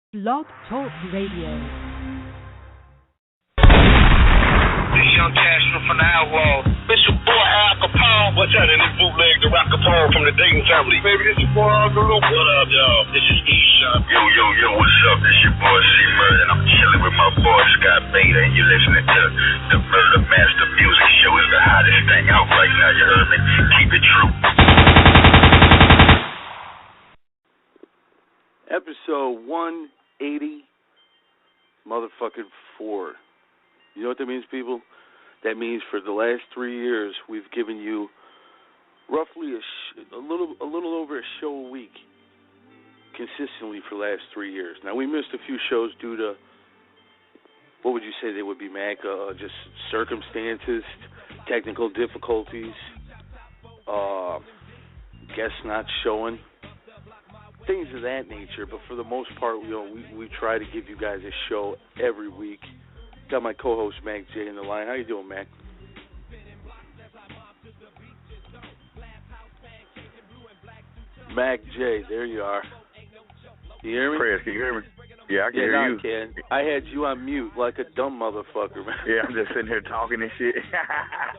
Blog Talk Radio. This young Castro from the Outlaw. It's your boy Al Capone. What's that? And this bootleg the Rock Capone from the Dayton family. Baby, this your boy Uncle Luke. What up, y'all? This is E-Shop. Yo, what's up? This your boy Simmons, and I'm chilling with my boy Scott Beta, and you're listening to the Murder Master Music Show. Is the hottest thing out right now, you heard me? Keep it true. Episode 180 motherfucking 4. You know what that means, people? That means for the last 3 years, we've given you roughly a little over a show a week consistently for the last 3 years. Now, we missed a few shows due to, what would you say they would be, Mac? Just circumstances, technical difficulties, guests not showing, things of that nature. But for the most part, we try to give you guys a show every week. Got my co-host Mac J in the line. How you doing, Mac? Mac J, there you are. You hear me? Chris, can you hear me? Yeah, I can hear you. I can. I had you on mute like a dumb motherfucker, man. Yeah, I'm just sitting here talking and shit.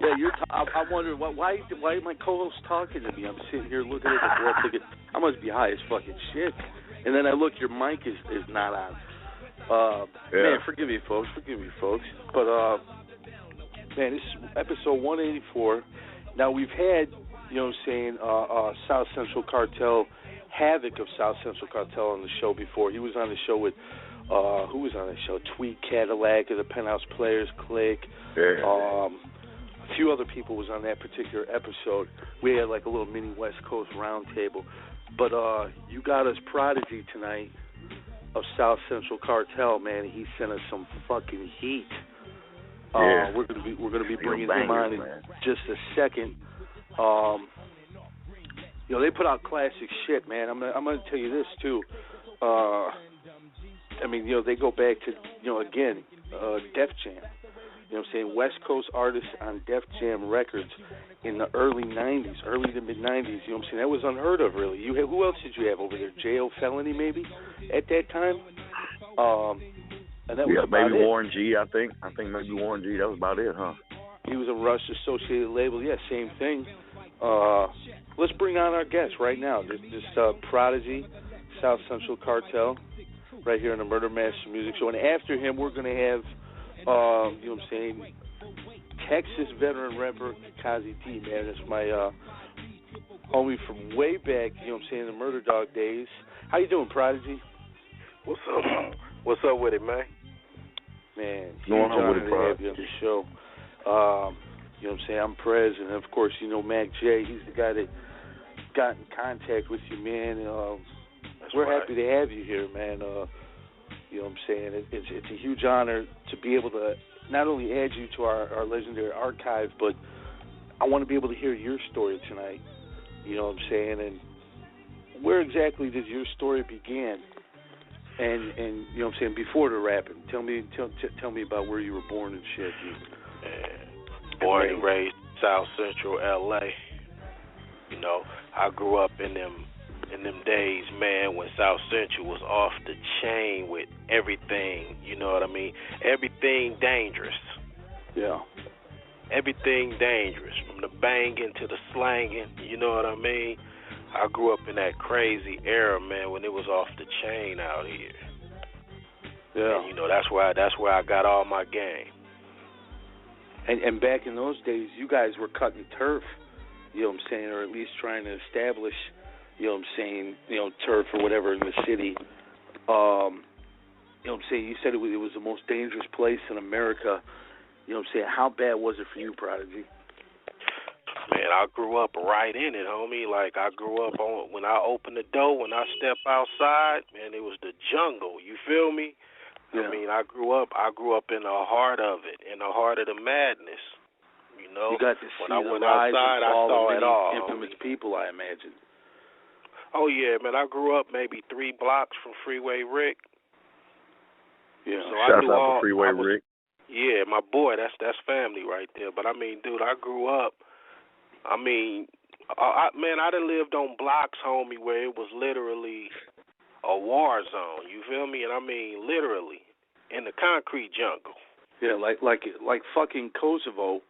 Yeah, I'm wondering why my co-host talking to me? I'm sitting here looking at the board thinking I must be high as fucking shit. And then I look, your mic is not on. Man, forgive me, folks. But, man, this is episode 184. Now, we've had, South Central Cartel, Havoc of South Central Cartel on the show before. He was on the show with, who was on the show? Tweet Cadillac of the Penthouse Players Clique. Yeah. A few other people was on that particular episode. We had like a little mini West Coast roundtable. But you got us Prodeje tonight of South Central Cartel, man. He sent us some fucking heat. Yeah. We're gonna be bringing him on in just a second. They put out classic shit, man. I'm gonna tell you this too. They go back to again, Def Jam. You know what I'm saying? West Coast artists on Def Jam Records in the early to mid 90s. You know what I'm saying? That was unheard of, really. Who else did you have over there? J.O. Felony, maybe, at that time? And that was maybe it. Warren G, I think. I think maybe Warren G, that was about it, huh? He was a Rush Associated label. Yeah, same thing. Let's bring on our guest right now. This Prodeje, South Central Cartel, right here on the Murder Master Music Show. And after him, we're going to have, Texas veteran rapper Kazy-D, man. That's my homie from way back, the Murder Dog days. How you doing, Prodeje? What's up? What's up with it, man? Man, huge Going on honor with it, to have you on the show. I'm Prez, and of course, Mac J, he's the guy that got in contact with you, man. We're happy to have you here, man. It's a huge honor to be able to not only add you to our legendary archive, but I want to be able to hear your story tonight. You know what I'm saying? And where exactly did your story begin? And before the rapping, tell me about where you were born and shit. Born and raised South Central LA. I grew up in them days, man, when South Central was off the chain with everything, you know what I mean? Everything dangerous. Yeah. Everything dangerous, from the banging to the slanging, you know what I mean? I grew up in that crazy era, man, when it was off the chain out here. Yeah. And, that's where I got all my game. And back in those days, you guys were cutting turf, or at least trying to establish, turf or whatever in the city. You said it was the most dangerous place in America. How bad was it for you, Prodeje? Man, I grew up right in it, homie. Like, I grew up when I opened the door, when I stepped outside, man, it was the jungle. You feel me? Yeah. I grew up in the heart of it, in the heart of the madness. You got to see when I the went rise outside, and I fall saw of it many all. infamous people, I imagine. Oh yeah, man. I grew up maybe 3 blocks from Freeway Rick. Yeah. So Shout out to Freeway Rick. Yeah, my boy. That's family right there. But dude, I grew up. I done lived on blocks, homie, where it was literally a war zone. You feel me? And I mean literally in the concrete jungle. Yeah, like fucking Kosovo,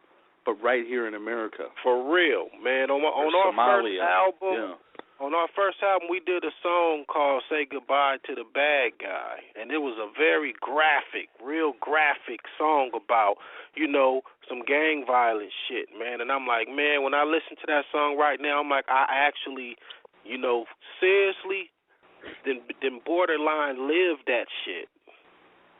but right here in America. For real, man. On our Somalia. first album, yeah. On our first album, we did a song called "Say Goodbye to the Bad Guy," and it was a very graphic, real graphic song about, you know, some gang violence shit, man. And I'm like, man, when I listen to that song right now, I'm like, I actually, you know, seriously, then borderline lived that shit.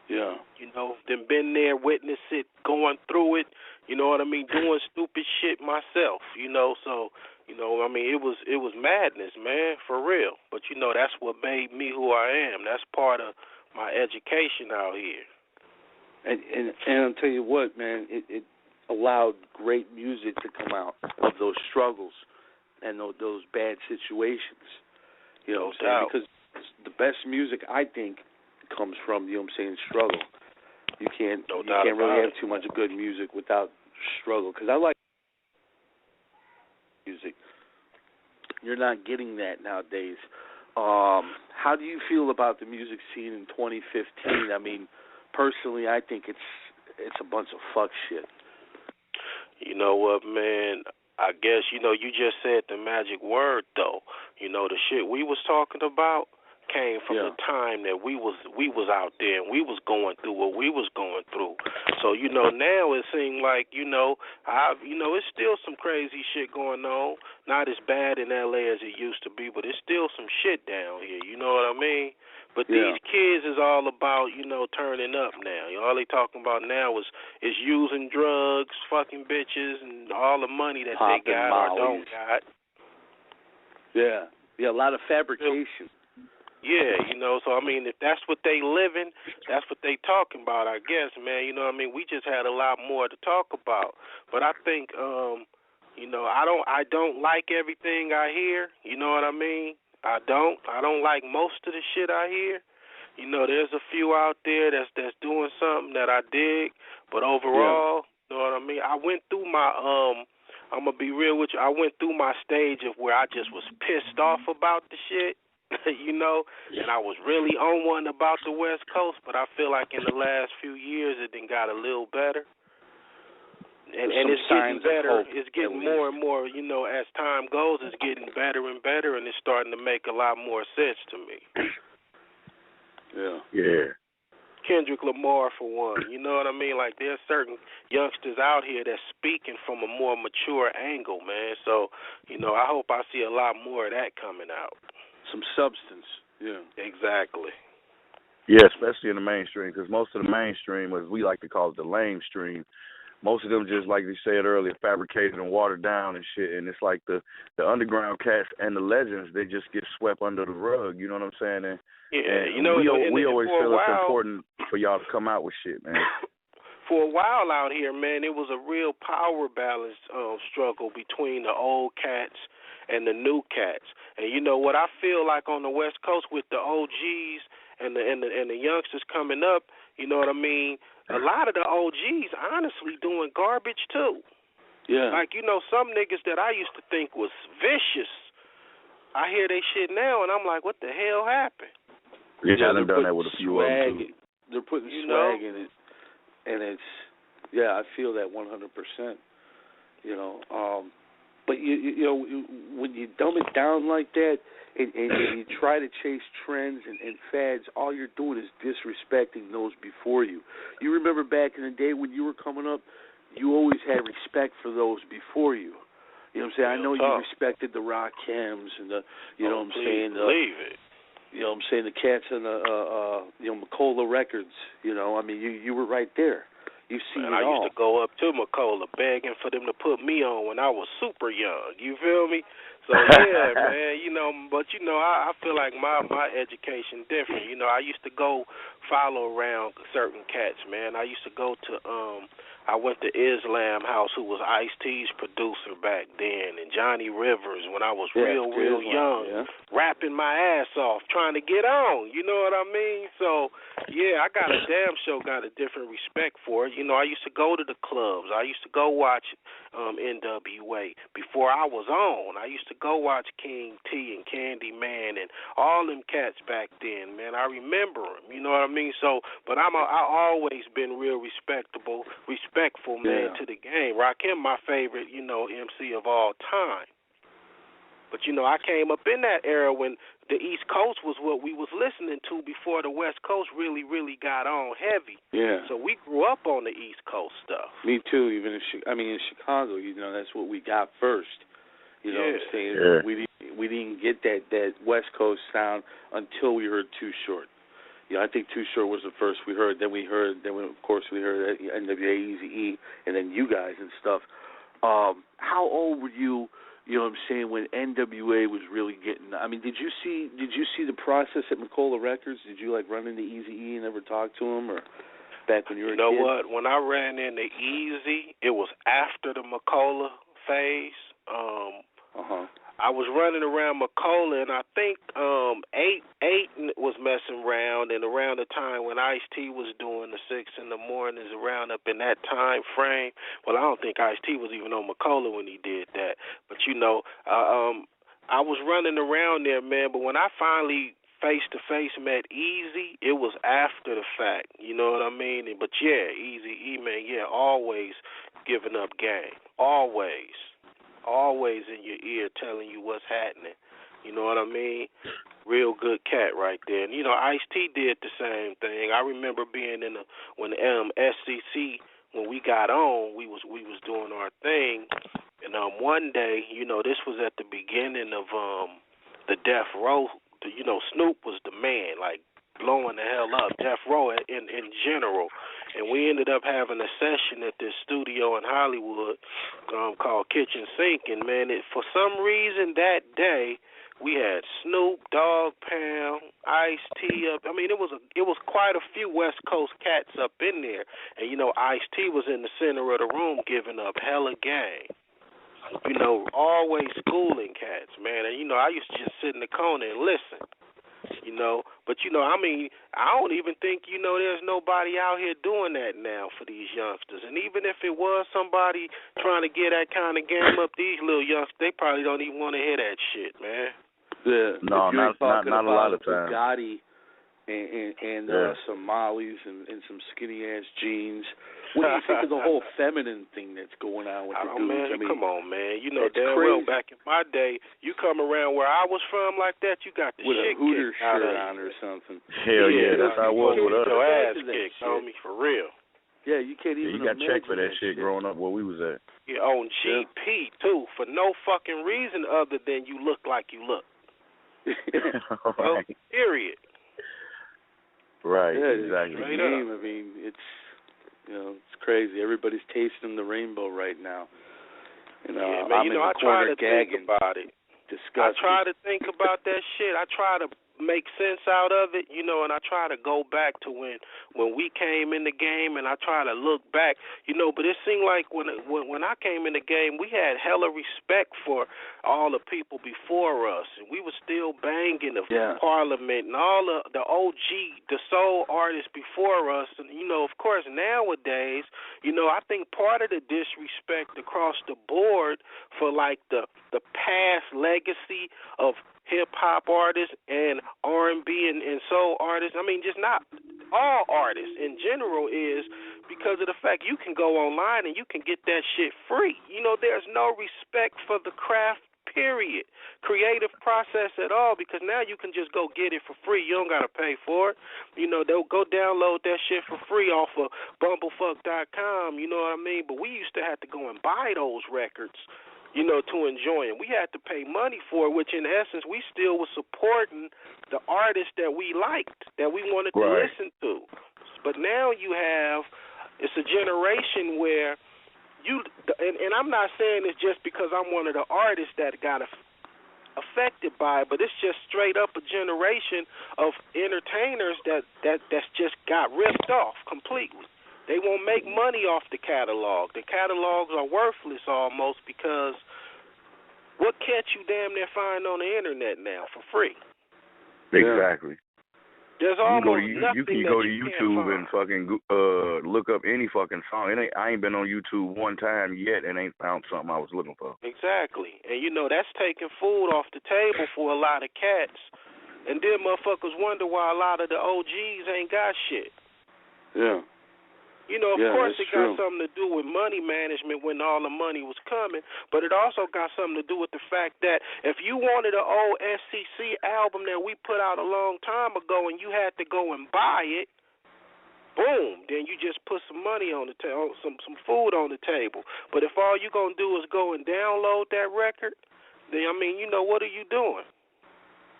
Yeah. You know, then been there, witnessed it, going through it, you know what I mean, doing stupid shit myself, you know, so, you know, I mean, it was madness, man, for real. But, you know, that's what made me who I am. That's part of my education out here. And I'll tell you what, man, it allowed great music to come out of those struggles and those bad situations. You know what I'm saying? Because the best music, I think, comes from, you know what I'm saying, struggle. You can't really have too much good music without struggle. Because I like music. You're not getting that nowadays. How do you feel about the music scene in 2015? I mean, personally, I think it's a bunch of fuck shit. You know what, man? I guess, you know, you just said the magic word, though. You know, the shit we was talking about came from the time that we was out there and we was going through what we was going through. So, you know, now it seems like, it's still some crazy shit going on. Not as bad in LA as it used to be, but it's still some shit down here, you know what I mean? But these kids is all about, you know, turning up now. You know, all they talking about now is using drugs, fucking bitches, and all the money that they got or don't got. Yeah, a lot of fabrication. Yeah, you know, so I mean, if that's what they living, that's what they talking about, I guess, man. You know what I mean? We just had a lot more to talk about. But I think, you know, I don't like everything I hear. You know what I mean? I don't like most of the shit I hear. You know, there's a few out there that's doing something that I dig, but overall, you know what I mean? I went through my I'm gonna be real with you. I went through my stage of where I just was pissed off about the shit. You know, and I was really on one about the West Coast, but I feel like in the last few years it done got a little better. And it's getting better. It's getting more and more, you know, as time goes, it's getting better and better, and it's starting to make a lot more sense to me. Yeah. Kendrick Lamar, for one. You know what I mean? Like, there's certain youngsters out here that's speaking from a more mature angle, man. So, you know, I hope I see a lot more of that coming out. Some substance, yeah. Exactly. Yeah, especially in the mainstream, because most of the mainstream, as we like to call it, the lame stream, most of them just, like you said earlier, fabricated and watered down and shit, and it's like the underground cats and the legends, they just get swept under the rug, you know what I'm saying? And, you know, we always feel it's important for y'all to come out with shit, man. For a while out here, man, it was a real power balance struggle between the old cats and the new cats. And you know what I feel like on the West Coast with the OGs and the youngsters coming up, you know what I mean? A lot of the OGs honestly doing garbage too. Yeah. Like, you know, some niggas that I used to think was vicious, I hear they shit now and I'm like, what the hell happened? Yeah, I've done that with a few of them too. They're putting swag in it, and it's I feel that 100%. You know, but you know, when you dumb it down like that, and you try to chase trends and fads, all you're doing is disrespecting those before you. You remember back in the day when you were coming up, you always had respect for those before you. You know what I'm saying? I know you respected the Rakims and the, you know what I'm saying? Believe it. You know what I'm saying? The cats and the, Macola Records. You know, I mean, you were right there. You've seen it all. I used to go up to Macola begging for them to put me on when I was super young. You feel me? So, yeah, man, you know, but, you know, I feel like my education different. You know, I used to go follow around certain cats, man. I used to go to, I went to Islam House, who was Ice-T's producer back then, and Johnny Rivers when I was real young, rapping my ass off, trying to get on, you know what I mean? So, Yeah, I got a damn sure got a different respect for it. You know, I used to go to the clubs. I used to go watch NWA before I was on. I used to go watch King T and Candy Man and all them cats back then, man. I remember them, you know what I mean? So, but I always been real respectful, man, to the game. Rakim, my favorite, MC of all time. But, I came up in that era when the East Coast was what we was listening to before the West Coast really, really got on heavy. Yeah. So we grew up on the East Coast stuff. Me too. Even in Chicago, that's what we got first. You know what I'm saying? Yeah. We didn't get that West Coast sound until we heard Too Short. I think Too Short was the first we heard. Then of course we heard NWA, Eazy-E, and then you guys and stuff. How old were you? You know what I'm saying, when NWA was really getting... I mean, did you see the process at McCullough Records? Did you, run into Eazy-E and ever talk to him, or back when you were a kid? You know what? When I ran into Eazy, it was after the McCullough phase. I was running around McCullough, and I think 8 was messing around, and around the time when Ice-T was doing the 6 in the mornings, around up in that time frame. Well, I don't think Ice-T was even on McCullough when he did that. But, I was running around there, man, but when I finally face-to-face met Eazy, it was after the fact, you know what I mean? But, yeah, Eazy-E, man, always giving up game, always in your ear telling you what's happening. You know what I mean? Real good cat right there. And, Ice-T did the same thing. I remember being when SCC, when we got on, we was doing our thing. And one day, this was at the beginning of the Death Row. Snoop was the man, blowing the hell up, Death Row in general. And we ended up having a session at this studio in Hollywood called Kitchen Sink. And, man, for some reason that day we had Snoop Dogg, Pound, Ice-T up. I mean, it was quite a few West Coast cats up in there. And, Ice-T was in the center of the room giving up hella game. Always schooling cats, man. And, I used to just sit in the corner and listen. But, I don't even think, there's nobody out here doing that now for these youngsters. And even if it was somebody trying to get that kind of game up, these little youngsters, they probably don't even want to hear that shit, man. Yeah. No, not a lot of times. Bugatti and some Mollies and some skinny-ass jeans. What do you think of the whole feminine thing that's going on with the dudes? Man, come on, man. Damn crazy. Well, back in my day, you come around where I was from like that, you got the with shit a Hooter kicked out shirt of on or something. Hell yeah, that's how it was with us. Your ass kicked, homie, for real. Yeah, you can't even you got checked for that shit growing up where we was at. Yeah, on GP, too, for no fucking reason other than you look like you look. Right. Period. Right, exactly. Straight up. up. I mean, it's it's crazy. Everybody's tasting the rainbow right now. Man, I'm in the I try corner to gagging. think about it. Disgusting. I try to think about that shit. I try to make sense out of it, and I try to go back to when we came in the game, and I try to look back, but it seemed like when I came in the game, we had hella respect for all the people before us, and we were still banging the Parliament and all the OG, the soul artists before us, and of course nowadays, I think part of the disrespect across the board for the past legacy of hip-hop artists and R&B and soul artists, I mean, just not all artists in general, is because of the fact you can go online and you can get that shit free. There's no respect for the craft, period, creative process at all, because now you can just go get it for free. You don't got to pay for it. They'll go download that shit for free off of bumblefuck.com, you know what I mean? But we used to have to go and buy those records, to enjoy them. We had to pay money for it, which in essence we still were supporting the artists that we liked, that we wanted to listen to. But now it's a generation where and I'm not saying it's just because I'm one of the artists that got affected by it, but it's just straight up a generation of entertainers that's just got ripped off completely. They won't make money off the catalog. The catalogs are worthless almost, because what can't you damn near find on the internet now for free? Exactly. There's almost nothing you can that go to you YouTube can't and fucking look up any fucking song. I ain't been on YouTube one time yet and ain't found something I was looking for. Exactly. And, that's taking food off the table for a lot of cats. And then motherfuckers wonder why a lot of the OGs ain't got shit. Yeah. Of course it got true. something to do with money management when all the money was coming, but it also got something to do with the fact that if you wanted an old SCC album that we put out a long time ago and you had to go and buy it, boom, then you just put some money on the some food on the table. But if all you're going to do is go and download that record, then, what are you doing?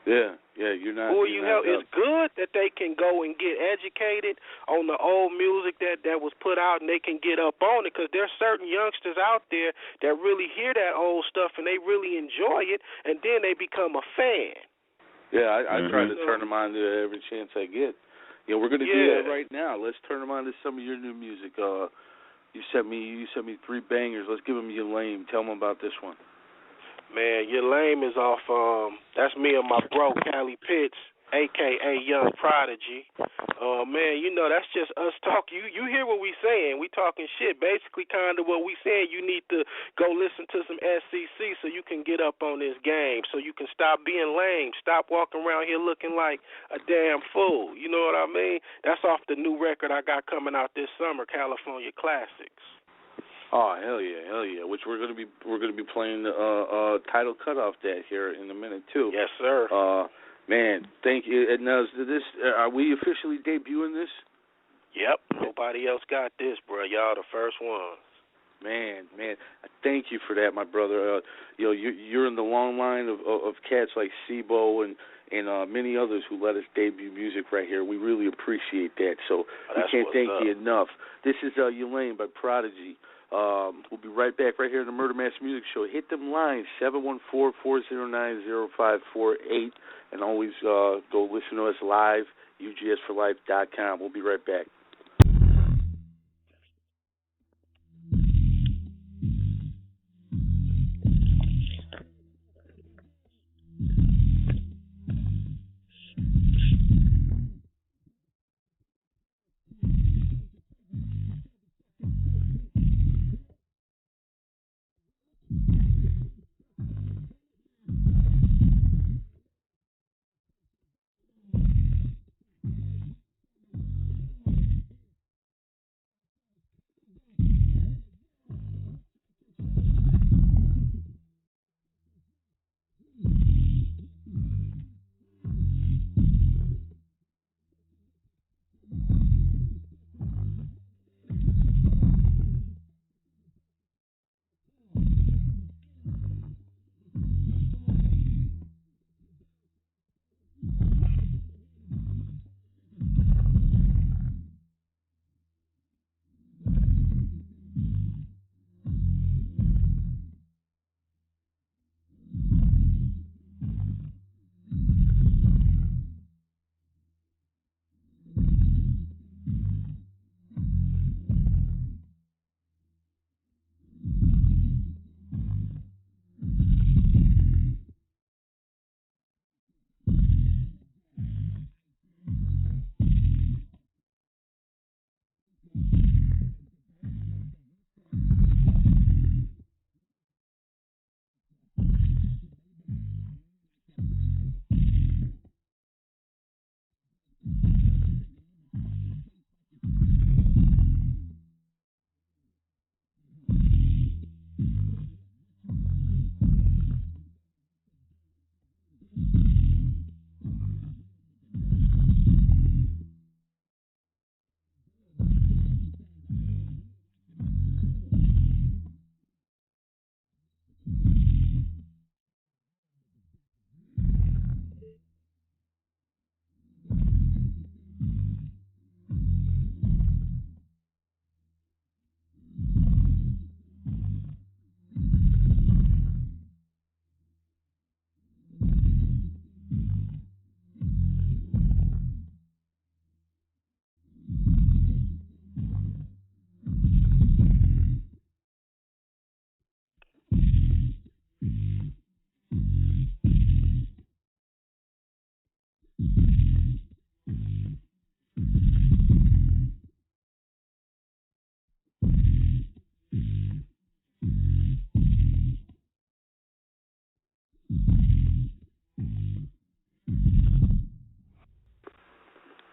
Yeah, you're not. Who are you helping? It's good that they can go and get educated on the old music that was put out, and they can get up on it, because there's certain youngsters out there that really hear that old stuff and they really enjoy it, and then they become a fan. Yeah, I try to turn them on to every chance I get. We're going to do that right now. Let's turn them on to some of your new music. You sent me 3 bangers. Let's give them your lame. Tell them about this one. Man, your lame is off, that's me and my bro, Cali Pitts, a.k.a. Young Prodigy. Man, that's just us talking. You hear what we saying. We talking shit. Basically, kind of what we saying, you need to go listen to some SCC so you can get up on this game, so you can stop being lame, stop walking around here looking like a damn fool. You know what I mean? That's off the new record I got coming out this summer, California Classics. Oh, hell yeah! Which we're gonna be playing the title cut off that here in a minute too. Yes, sir. Man, thank you. And now, are we officially debuting this? Yep. Nobody else got this, bro. Y'all the first ones. Man, thank you for that, my brother. You're in the long line of cats like Sibo and many others who let us debut music right here. We really appreciate that. So we can't thank you enough. This is Elaine by Prodeje. We'll be right back right here in the Murder Mass Music Show. Hit them lines, 714-409-0548, and always go listen to us live, ugsforlife.com. We'll be right back.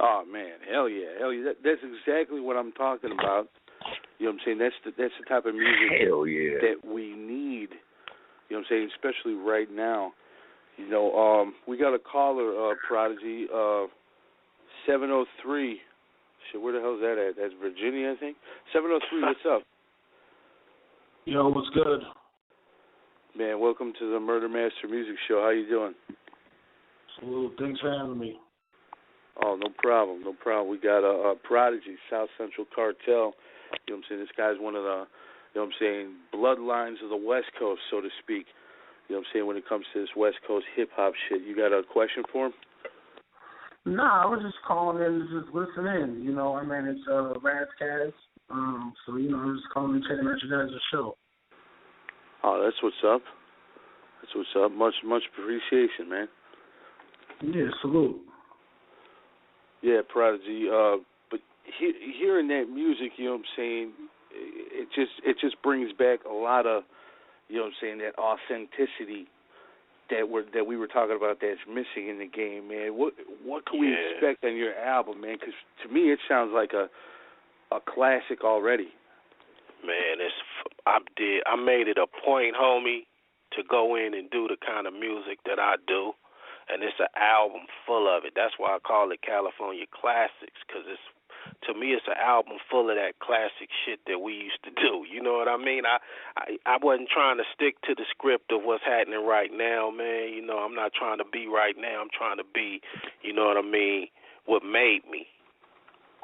Oh man, hell yeah. That's exactly what I'm talking about. You know what I'm saying? That's the type of music Hell yeah. that we need. You know what I'm saying? Especially right now. We got a caller, Prodigy, 703. Shit, where the hell's that at? That's Virginia, I think. 703, what's up? Yo, what's good? Man, welcome to the Murder Master Music Show. How you doing? Salute. Thanks for having me. Oh, no problem. We got a Prodigy, South Central Cartel. You know what I'm saying? This guy's one of the, you know what I'm saying, bloodlines of the West Coast, so to speak. You know what I'm saying, when it comes to this West Coast hip-hop shit. You got a question for him? Nah, I was just calling in to just listen in. It's Razzcast. So, I'm just calling and checking out you guys' show. Oh, that's what's up. Much appreciation, man. Yeah, salute. Yeah, Prodigy. But hearing that music, you know what I'm saying, it just brings back a lot of, you know what I'm saying, that authenticity that we were talking about that's missing in the game, man. What can we expect on your album, man? Because to me, it sounds like a classic already. Man, I made it a point, homie, to go in and do the kind of music that I do, and it's an album full of it. That's why I call it California Classics, because to me, it's an album full of that classic shit that we used to do. You know what I mean? I wasn't trying to stick to the script of what's happening right now, man. I'm not trying to be right now. I'm trying to be, you know what I mean, what made me.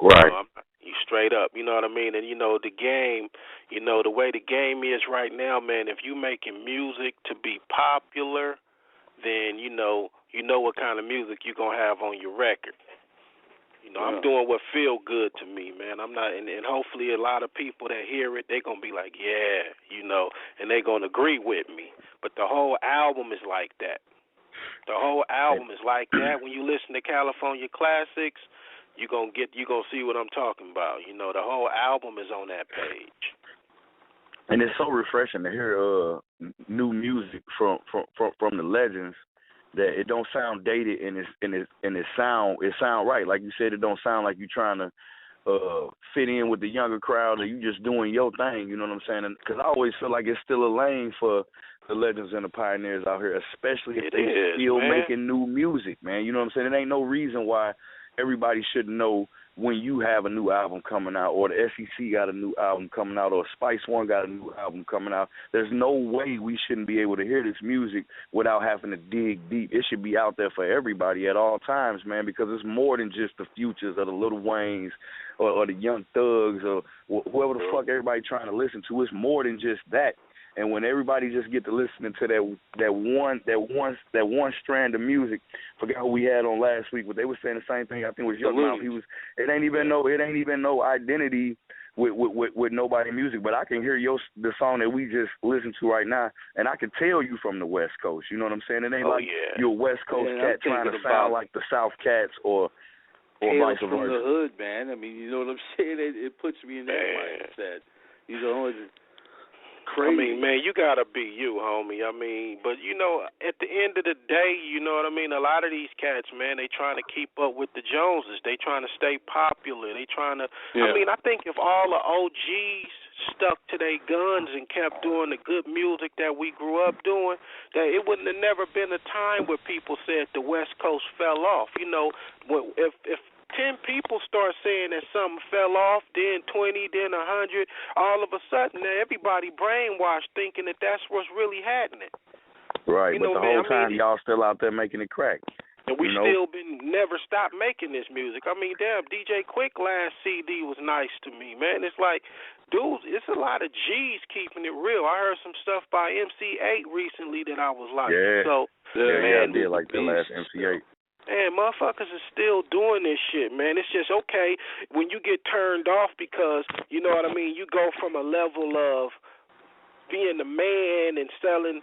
Right. You straight up, you know what I mean? And, the game, the way the game is right now, man, if you making music to be popular, then, you know what kind of music you're going to have on your record. I'm doing what feel good to me, man. I'm not, and hopefully a lot of people that hear it, they're going to be like, yeah, and they're going to agree with me. But the whole album is like that. The whole album is like that. When you listen to California Classics, you're going to see what I'm talking about. The whole album is on that page. And it's so refreshing to hear new music from the legends, that it don't sound dated and it sound right. Like you said, it don't sound like you trying to fit in with the younger crowd, or you just doing your thing. You know what I'm saying? Because I always feel like it's still a lane for the legends and the pioneers out here, especially if they still making new music, man. You know what I'm saying? It ain't no reason why everybody should know when you have a new album coming out, or the SEC got a new album coming out, or Spice One got a new album coming out. There's no way we shouldn't be able to hear this music without having to dig deep. It should be out there for everybody at all times, man, because it's more than just the Futures or the Lil Waynes or the Young Thugs or whoever the fuck everybody trying to listen to. It's more than just that. And when everybody just get to listening to that one strand of music, forgot who we had on last week, but they were saying the same thing. I think it was Young Mouth. It ain't even no identity with nobody music. But I can hear the song that we just listened to right now, and I can tell you from the West Coast. You know what I'm saying? It ain't you're a West Coast cat trying to sound like the South Cats or vice versa. From the hood, man. I mean, you know what I'm saying? It puts me in that mindset. Crazy. I mean, man, you gotta be you, homie. I mean, but at the end of the day, you know what I mean? A lot of these cats, man, they trying to keep up with the Joneses. They trying to stay popular. They trying to. Yeah. I mean, I think if all the OGs stuck to their guns and kept doing the good music that we grew up doing, that it wouldn't have never been a time where people said the West Coast fell off. If 10 people start saying that something fell off, then 20, then 100, all of a sudden everybody brainwashed thinking that that's what's really happening. Right, but the whole time y'all still out there making it crack. And we still never stopped making this music. I mean, damn, DJ Quick last CD was nice to me, man. It's like, dude, it's a lot of G's keeping it real. I heard some stuff by MC8 recently that I was like, I did like the last MC8. Man, motherfuckers are still doing this shit, man. It's just okay when you get turned off because, you know what I mean, you go from a level of being the man and selling,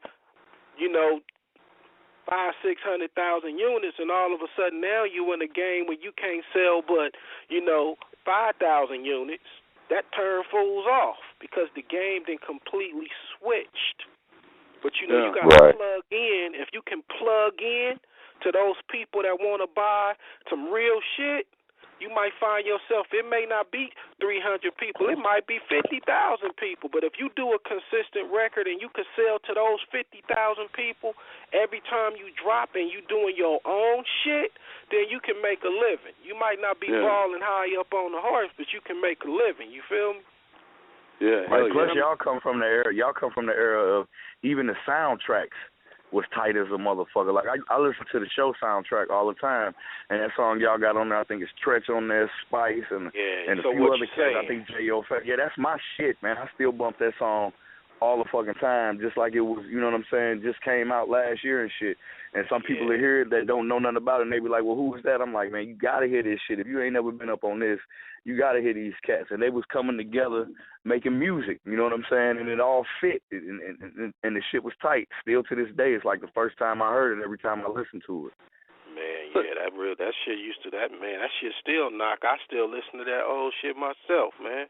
500,000-600,000 units, and all of a sudden now you in a game where you can't sell but, 5,000 units. That turn fools off because the game then completely switched. But, you got to plug in. If you can plug in to those people that want to buy some real shit, you might find yourself, it may not be 300 people, it might be 50,000 people. But if you do a consistent record and you can sell to those 50,000 people every time you drop and you doing your own shit, then you can make a living. You might not be balling high up on the horse, but you can make a living. You feel me? Yeah. Right. Plus, y'all come from the era. Y'all come from the era of even the soundtracks was tight as a motherfucker. Like I listen to the show soundtrack all the time, and that song y'all got on there, I think it's Tretch on there, Spice, and a few other cats. I think J.O. Yeah, that's my shit, man. I still bump that song all the fucking time, just like it was, you know what I'm saying, just came out last year and shit. And some people that hear it that don't know nothing about it, and they be like, well, who is that? I'm like, man, you got to hear this shit. If you ain't never been up on this, you got to hear these cats. And they was coming together making music, you know what I'm saying, and it all fit, and the shit was tight. Still to this day, it's like the first time I heard it every time I listened to it. Man, yeah, that shit used to, that shit still knock. I still listen to that old shit myself, man.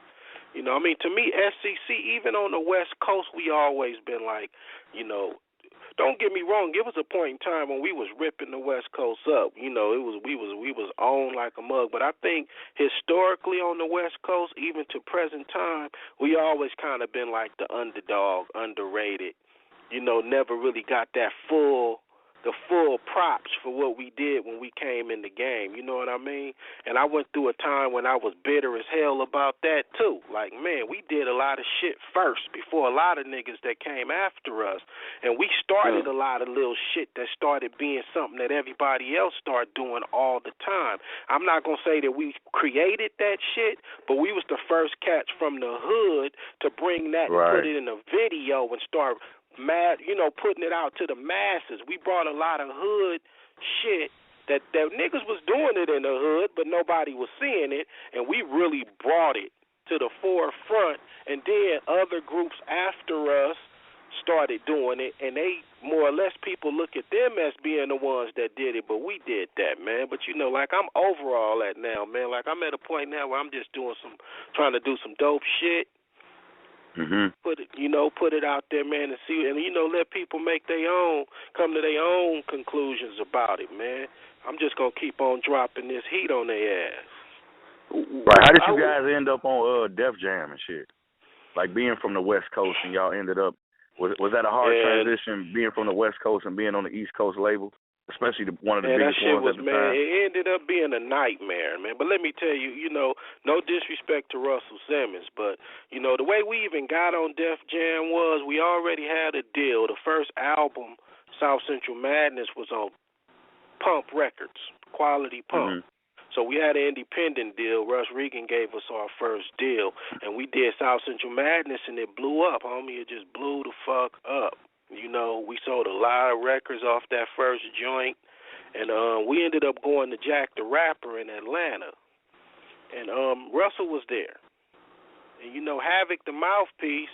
You know, I mean, to me, SCC, even on the West Coast, we always been like, you know, don't get me wrong, there was a point in time when we was ripping the West Coast up. You know, we was on like a mug. But I think historically on the West Coast, even to present time, we always kind of been like the underdog, underrated. You know, never really got that full props for what we did when we came in the game, you know what I mean? And I went through a time when I was bitter as hell about that too. Like, man, we did a lot of shit first before a lot of niggas that came after us. And we started a lot of little shit that started being something that everybody else started doing all the time. I'm not going to say that we created that shit, but we was the first cats from the hood to bring that and put it in a video and start putting it out to the masses. We brought a lot of hood shit that niggas was doing it in the hood, but nobody was seeing it, and we really brought it to the forefront. And then other groups after us started doing it, and they more or less people look at them as being the ones that did it, but we did that, man. But you know, like I'm over all that now, man. Like I'm at a point now where I'm just trying to do some dope shit. Mm-hmm. Put it out there, man, and see, and let people come to their own conclusions about it, man. I'm just gonna keep on dropping this heat on their ass. Right? How did you guys end up on Def Jam and shit? Like being from the West Coast and y'all ended up was that a hard transition being from the West Coast and being on the East Coast label? Especially one of the biggest ones at the time. It ended up being a nightmare, man. But let me tell you, no disrespect to Russell Simmons, but, the way we even got on Def Jam was we already had a deal. The first album, South Central Madness, was on Pump Records, Quality Pump. Mm-hmm. So we had an independent deal. Russ Regan gave us our first deal, and we did South Central Madness, and it blew up, homie. It just blew the fuck up. We sold a lot of records off that first joint, and we ended up going to Jack the Rapper in Atlanta, and Russell was there. And, Havoc the mouthpiece,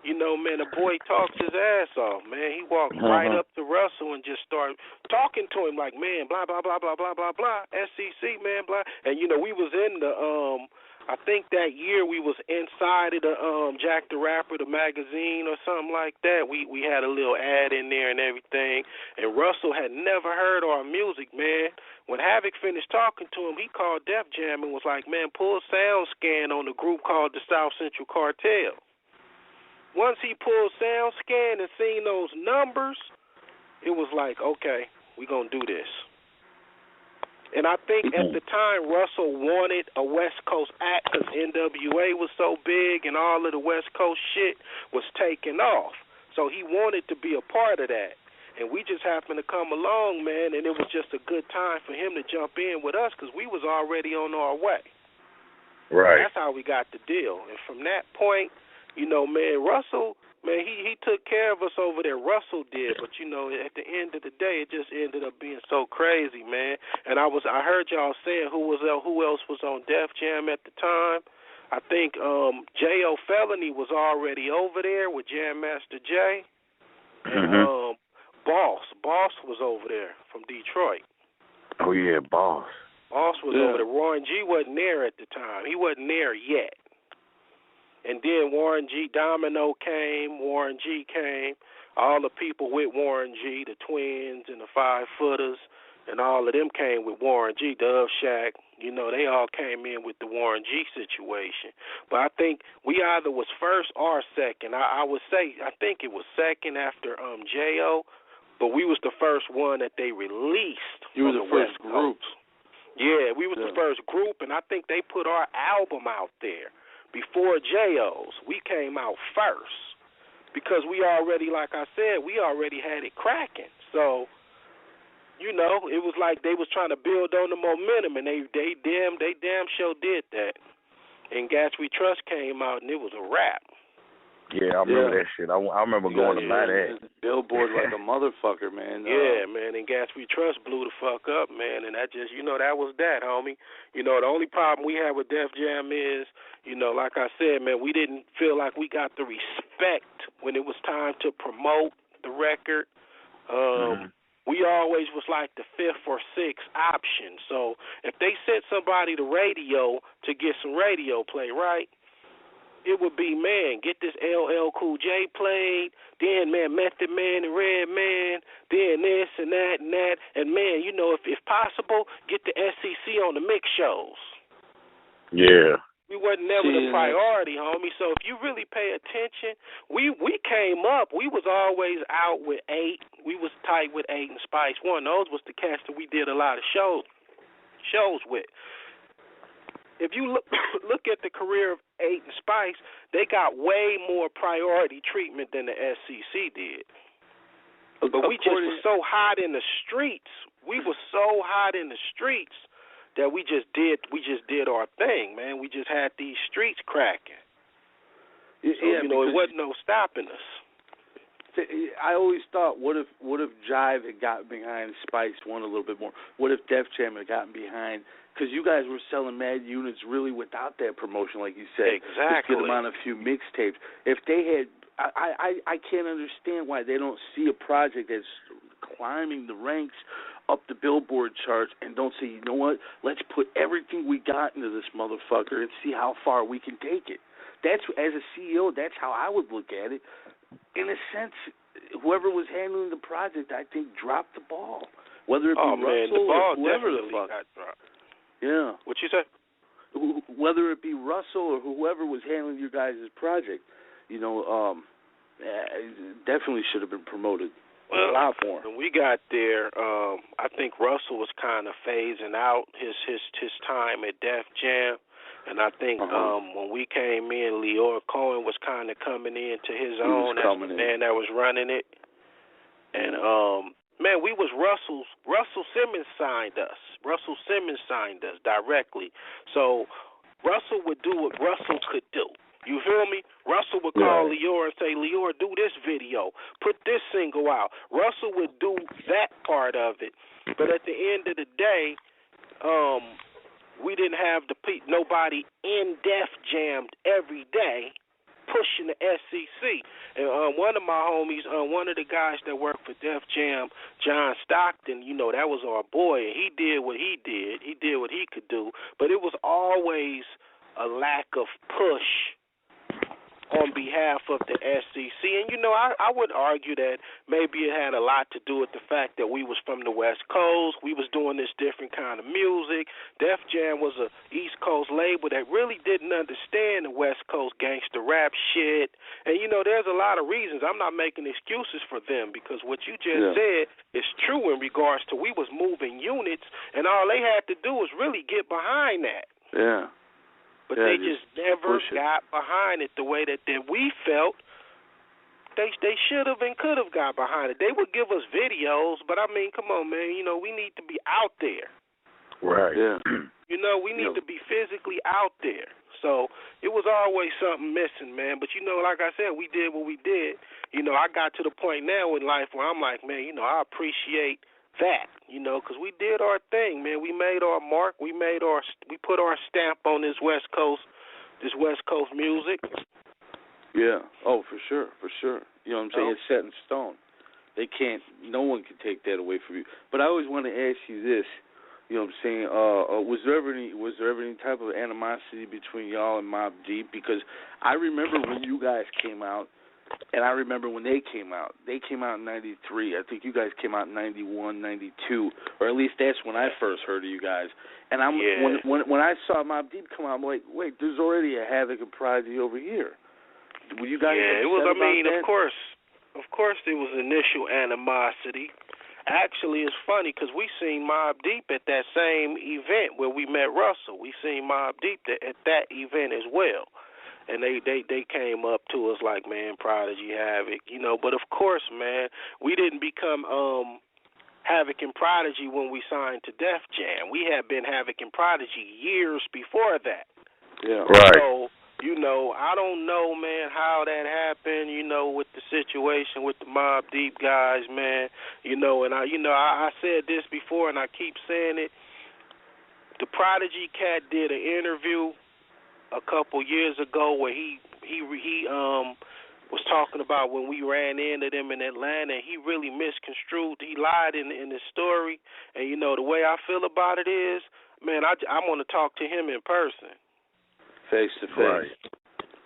man, the boy talks his ass off, man. He walked right up to Russell and just started talking to him like, man, blah, blah, blah, blah, blah, blah, blah, SCC, man, blah. And, we was in the I think that year we was inside of the Jack the Rapper, the magazine or something like that. We had a little ad in there and everything. And Russell had never heard our music, man. When Havoc finished talking to him, he called Def Jam and was like, man, pull sound scan on the group called the South Central Cartel. Once he pulled sound scan and seen those numbers, it was like, okay, we going to do this. And I think at the time Russell wanted a West Coast act because NWA was so big and all of the West Coast shit was taking off. So he wanted to be a part of that. And we just happened to come along, man, and it was just a good time for him to jump in with us because we was already on our way. Right. That's how we got the deal. And from that point, man, Russell, man, he took care of us over there. Russell did, but at the end of the day, it just ended up being so crazy, man. And I heard y'all saying who else was on Def Jam at the time. I think J.O. Felony was already over there with Jam Master Jay, and Boss was over there from Detroit. Oh yeah, Boss. Boss was over there. Warren G wasn't there at the time. He wasn't there yet. And then Warren G, Domino came, Warren G came, all the people with Warren G, the Twins and the 5 Footers, and all of them came with Warren G, Dove Shack, you know, they all came in with the Warren G situation. But I think we either was first or second. I would say, I think it was second after J.O., but we was the first one that they released. You were the first group. Yeah, we was the first group, and I think they put our album out there before J.O.'s. We came out first because we already, like I said, we already had it cracking. So, you know, it was like they was trying to build on the momentum, and they damn sure did that. And Gas We Trust came out, and it was a wrap. Yeah, I remember that shit. I remember going to buy that. Billboard like a motherfucker, man. Yeah, man, and Gas We Trust blew the fuck up, man, and that just, you know, that was that, homie. You know, the only problem we had with Def Jam is, you know, like I said, man, we didn't feel like we got the respect when it was time to promote the record. We always was like the fifth or sixth option. So if they sent somebody to radio to get some radio play, right, it would be, man, get this LL Cool J played, then, man, Method Man and Redman, then this and that, and man, you know, if possible, get the SEC on the mix shows. Yeah. We wasn't never the priority, homie. So if you really pay attention, we came up. We was always out with 8. We was tight with 8 and Spice One. Those was the cats that we did a lot of shows with. If you look at the career of 8 and Spice, they got way more priority treatment than the SEC did. But we just were so hot in the streets. We were so hot in the streets that we just did our thing, man. We just had these streets cracking. So, you know, it wasn't no stopping us. I always thought, what if Jive had gotten behind Spice One a little bit more? What if Def Jam had gotten behind? Because you guys were selling mad units really without that promotion, like you said. Exactly. Just get them on a few mixtapes. If they had, I can't understand why they don't see a project that's climbing the ranks up the Billboard charts and don't say, you know what, let's put everything we got into this motherfucker and see how far we can take it. That's, as a CEO, that's how I would look at it. In a sense, whoever was handling the project, I think, dropped the ball. Whether it be Russell or whoever the fuck. Got dropped. Yeah. What you say? Whether it be Russell or whoever was handling your guys' project, you know, definitely should have been promoted a lot more. When we got there, I think Russell was kind of phasing out his time at Def Jam. And I think when we came in, Leor Cohen was kind of coming into his own as the man that was running it. And, man, we was Russell Simmons signed us. Russell Simmons signed us directly. So Russell would do what Russell could do. You feel me? Russell would call Leor and say, Leor, do this video. Put this single out. Russell would do that part of it. But at the end of the day, we didn't have nobody in Def Jam every day pushing the SEC. And one of my homies, one of the guys that worked for Def Jam, John Stockton, you know, that was our boy, and he did what he did. He did what he could do. But it was always a lack of push on behalf of the SEC. And, you know, I would argue that maybe it had a lot to do with the fact that we was from the West Coast. We was doing this different kind of music. Def Jam was a East Coast label that really didn't understand the West Coast gangster rap shit. And, you know, there's a lot of reasons. I'm not making excuses for them because what you just said is true in regards to we was moving units, and all they had to do was really get behind that. Yeah. But they just never got behind it the way that we felt they should have and could have got behind it. They would give us videos, but I mean, come on, man. You know, we need to be out there. Right. Yeah. You know, we need to be physically out there. So it was always something missing, man. But, you know, like I said, we did what we did. You know, I got to the point now in life where I'm like, man, you know, I appreciate that, you know, because we did our thing, man. We made our mark. We put our stamp on this West Coast music. Yeah. Oh, for sure. You know what I'm saying? It's set in stone. No one can take that away from you. But I always want to ask you this. You know what I'm saying? Was there ever any type of animosity between y'all and Mobb Deep? Because I remember when you guys came out, And I remember when they came out. They came out in '93. I think you guys came out in '91, '92, or at least that's when I first heard of you guys. And when I saw Mobb Deep come out, I'm like, wait, there's already a Havoc and Prodigy over here. Were you guys upset it was. I mean, about that? of course, there was initial animosity. Actually, it's funny because we seen Mobb Deep at that same event where we met Russell. We seen Mobb Deep at that event as well. And they came up to us like, man, Prodigy, Havoc, you know. But of course, man, we didn't become Havoc and Prodigy when we signed to Def Jam. We had been Havoc and Prodigy years before that. Yeah, right. So, you know, I don't know, man, how that happened, you know, with the situation with the Mobb Deep guys, man. You know, and I said this before and I keep saying it. The Prodigy cat did an interview a couple years ago where he was talking about when we ran into them in Atlanta. He really misconstrued. He lied in his story. And, you know, the way I feel about it is, man, I want to talk to him in person. Face to face. Right.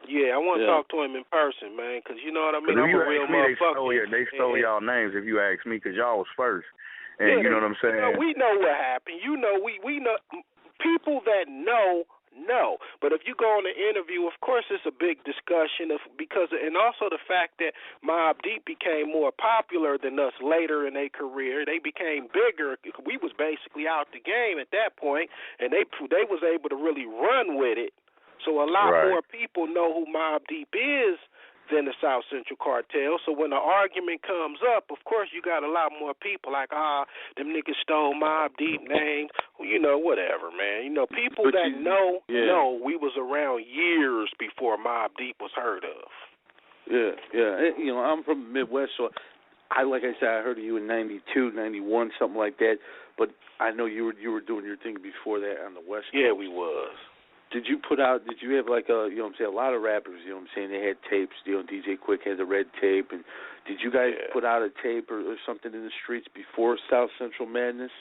Yeah, I want to talk to him in person, man, because you know what I mean? I'm a real motherfucker. They stole y'all names if you ask me, because y'all was first. And you know what I'm saying? You know, we know what happened. You know, we know people that know. But if you go on an interview, of course it's a big discussion and also the fact that Mobb Deep became more popular than us later in their career. They became bigger. We was basically out the game at that point, and they was able to really run with it. So a lot more people know who Mobb Deep is than the South Central Cartel. So when the argument comes up, of course you got a lot more people like, them niggas stole Mobb Deep names. Well, you know, whatever, man. You know, people know we was around years before Mobb Deep was heard of. Yeah. And, you know, I'm from the Midwest, so I heard of you in '92, '91, something like that. But I know you were doing your thing before that on the West Coast. Yeah, we was. Did you have like you know what I'm saying, a lot of rappers, you know what I'm saying, they had tapes, you know, DJ Quick had the red tape, and did you guys put out a tape or something in the streets before South Central Madness?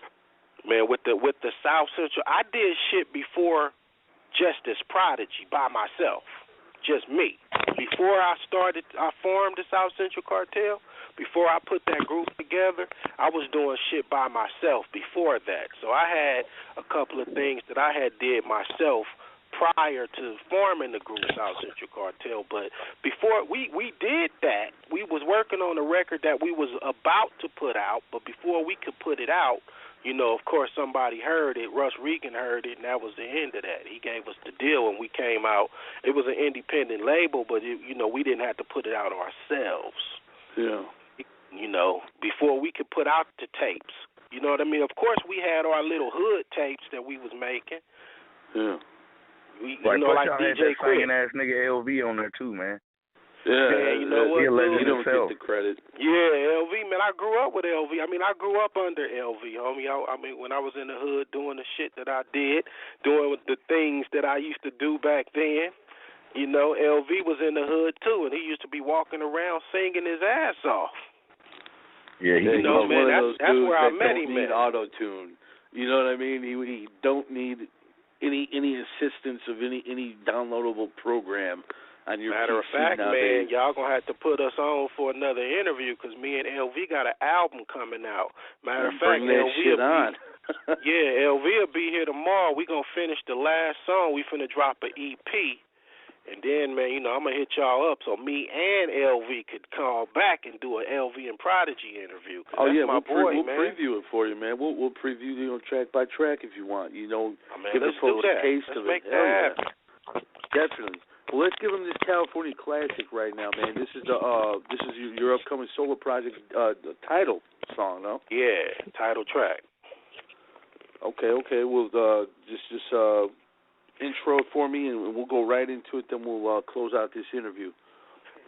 Man, with the South Central, I did shit before just as Prodigy by myself, just me. Before I formed the South Central Cartel, before I put that group together, I was doing shit by myself before that. So I had a couple of things that I had did myself prior to forming the group South Central Cartel. But before we did that, we was working on a record that we was about to put out, but before we could put it out, you know, of course somebody heard it, Russ Regan heard it, and that was the end of that. He gave us the deal and we came out. It was an independent label, but you know, we didn't have to put it out ourselves. Yeah. You know, before we could put out the tapes. You know what I mean? Of course we had our little hood tapes that we was making. Yeah. You know, like DJ Quick. Singing ass nigga LV on there too, man. Yeah, you know what? He don't get the credit. Yeah, LV, man, I grew up with LV. I mean, I grew up under LV, homie. I mean, when I was in the hood doing the shit that I did, doing the things that I used to do back then, you know, LV was in the hood too, and he used to be walking around singing his ass off. Yeah, you know, man, that's where I met him. Need auto-tune. You know what I mean? He don't need any assistance of any downloadable program on your Matter of PC fact, nowadays. man, y'all gonna have to put us on for another interview because me and LV got an album coming out. Matter of fact, LV shit on. LV will be here tomorrow. We gonna finish the last song. We finna drop an EP. And then, man, you know, I'm going to hit y'all up so me and LV could call back and do an LV and Prodigy interview. Oh, yeah, we'll preview it for you, man. We'll preview, you know, track by track if you want. You know, give let's folks a taste of it. Make that happen. Definitely. Well, let's give them this California classic right now, man. This is your upcoming solo project title song, no? Yeah, title track. Okay. Well, just intro for me, and we'll go right into it. Then we'll close out this interview.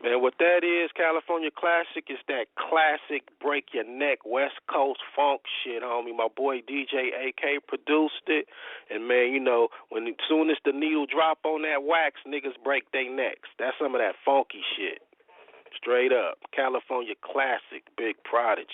Man, what that is, California Classic, is that classic break your neck West Coast funk shit, homie. My boy DJ AK produced it, and man, you know, as soon as the needle drop on that wax, niggas break their necks. That's some of that funky shit. Straight up, California Classic, Big Prodigy.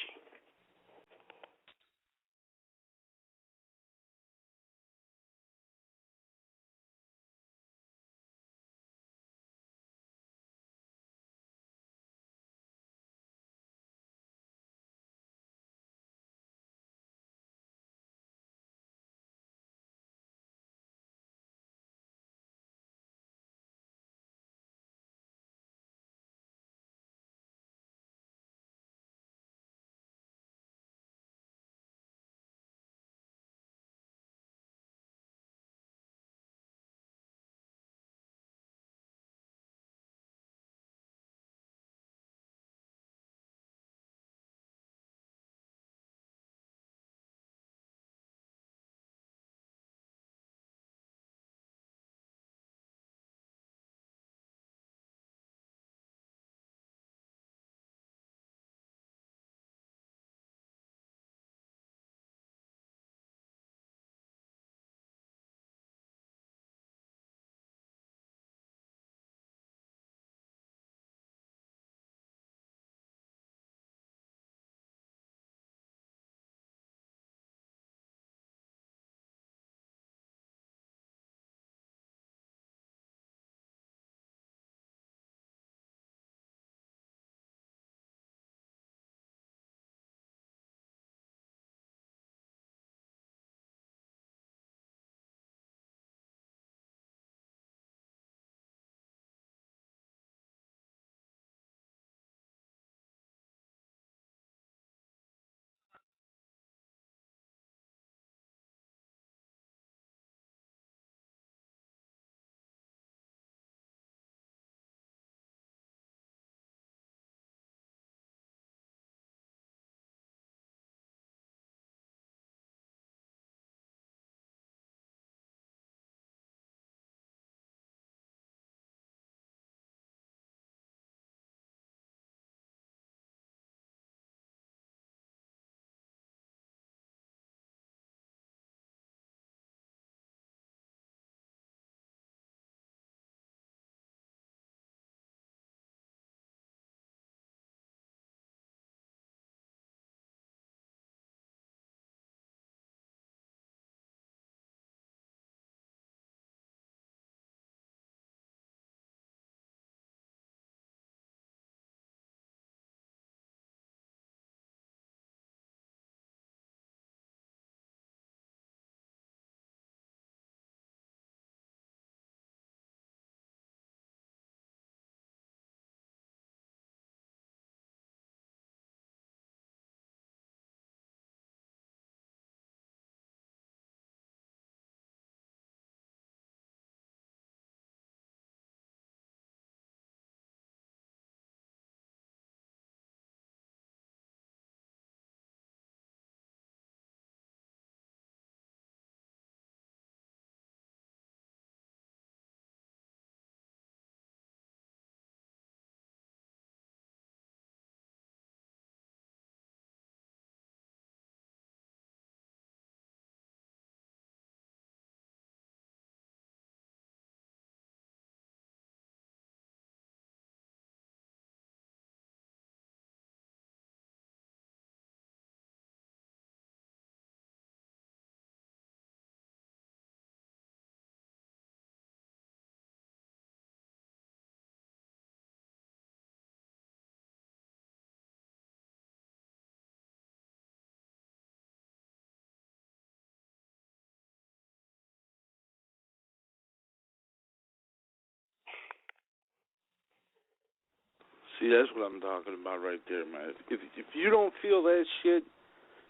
See, that's what I'm talking about right there, man. If you don't feel that shit,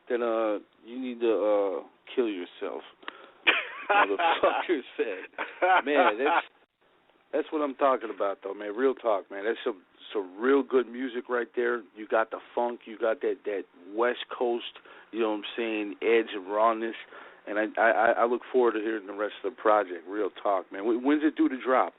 then you need to kill yourself. Motherfucker said, man, that's what I'm talking about, though, man. Real talk, man. That's some real good music right there. You got the funk, you got that West Coast, you know what I'm saying, edge and rawness, and I look forward to hearing the rest of the project. Real talk, man. When's it due to drop?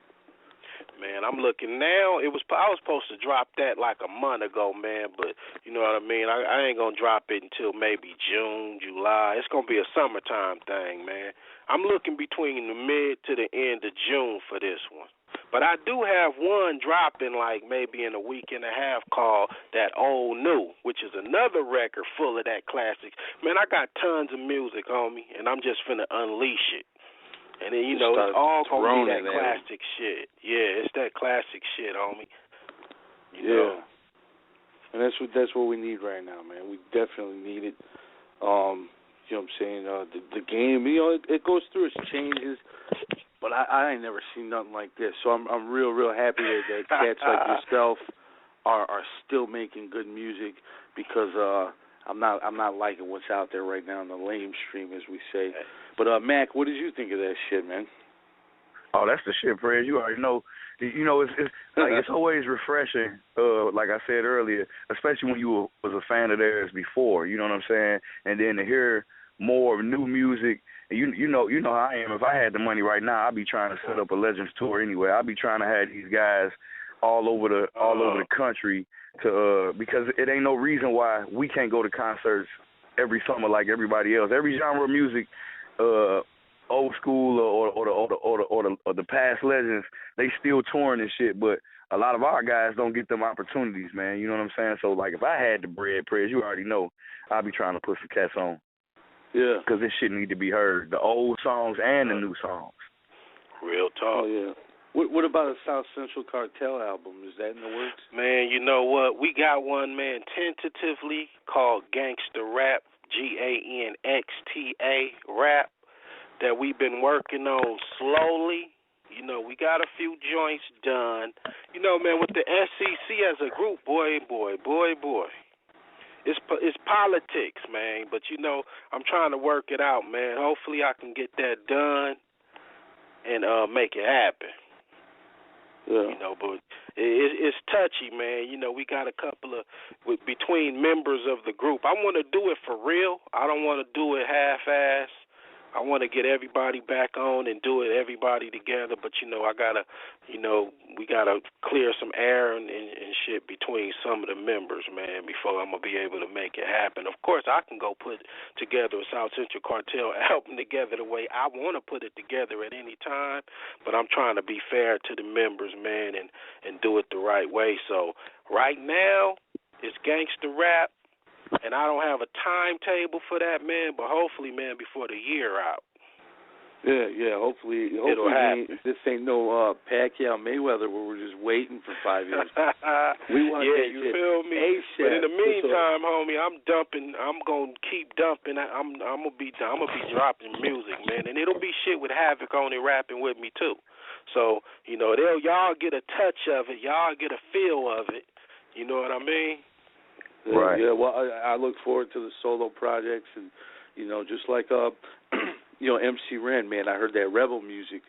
Man, I'm looking now. I was supposed to drop that like a month ago, man, but you know what I mean? I ain't going to drop it until maybe June, July. It's going to be a summertime thing, man. I'm looking between the mid to the end of June for this one. But I do have one dropping like maybe in a week and a half called That Old New, which is another record full of that classic. Man, I got tons of music, homie, and I'm just finna unleash it. And then, you know, it's all going to be that classic shit. Yeah, it's that classic shit, homie. You know? And that's what we need right now, man. We definitely need it. You know what I'm saying? The game, you know, it goes through its changes, but I ain't never seen nothing like this. So I'm real happy that cats like yourself are still making good music, because I'm not liking what's out there right now in the lame stream, as we say. But Mac, what did you think of that shit, man? Oh, that's the shit, Fred. You already know. You know, it's like it's always refreshing. Like I said earlier, especially when you was a fan of theirs before. You know what I'm saying? And then to hear more new music. You know how I am. If I had the money right now, I'd be trying to set up a Legends tour anyway. I'd be trying to have these guys all over the country to because it ain't no reason why we can't go to concerts every summer like everybody else. Every genre of music. Old school or the past legends, they still touring and shit, but a lot of our guys don't get them opportunities, man. You know what I'm saying? So, like, if I had the bread, Prez, you already know, I'd be trying to put some cats on. Yeah. Because this shit need to be heard, the old songs and the new songs. Real talk. Oh, yeah. What about a South Central Cartel album? Is that in the works? Man, you know what? We got one, man, tentatively called Gangsta Rap. GANXTA rap that we've been working on slowly. You know, we got a few joints done. You know, man, with the SEC as a group, boy. It's politics, man. But, you know, I'm trying to work it out, man. Hopefully I can get that done and make it happen. Yeah. You know, but it's touchy, man. You know, we got a couple of between members of the group. I want to do it for real. I don't want to do it half-ass. I want to get everybody back on and do it, everybody together. But, you know, we got to clear some air and shit between some of the members, man, before I'm going to be able to make it happen. Of course, I can go put together a South Central Cartel album together the way I want to put it together at any time. But I'm trying to be fair to the members, man, and do it the right way. So right now, it's gangster rap. And I don't have a timetable for that, man, but hopefully, man, before the year out. Yeah, hopefully it'll happen. This ain't no Pacquiao Mayweather where we're just waiting for 5 years. We want you feel me? ASAP. But in the meantime, homie, I'm gonna keep dumping. I'm gonna be dropping music, man, and it'll be shit with Havoc on it rapping with me too. So, you know, y'all get a touch of it, y'all get a feel of it. You know what I mean? Right. Yeah, well, I look forward to the solo projects, and, you know, just like, you know, MC Ren, man, I heard that Rebel music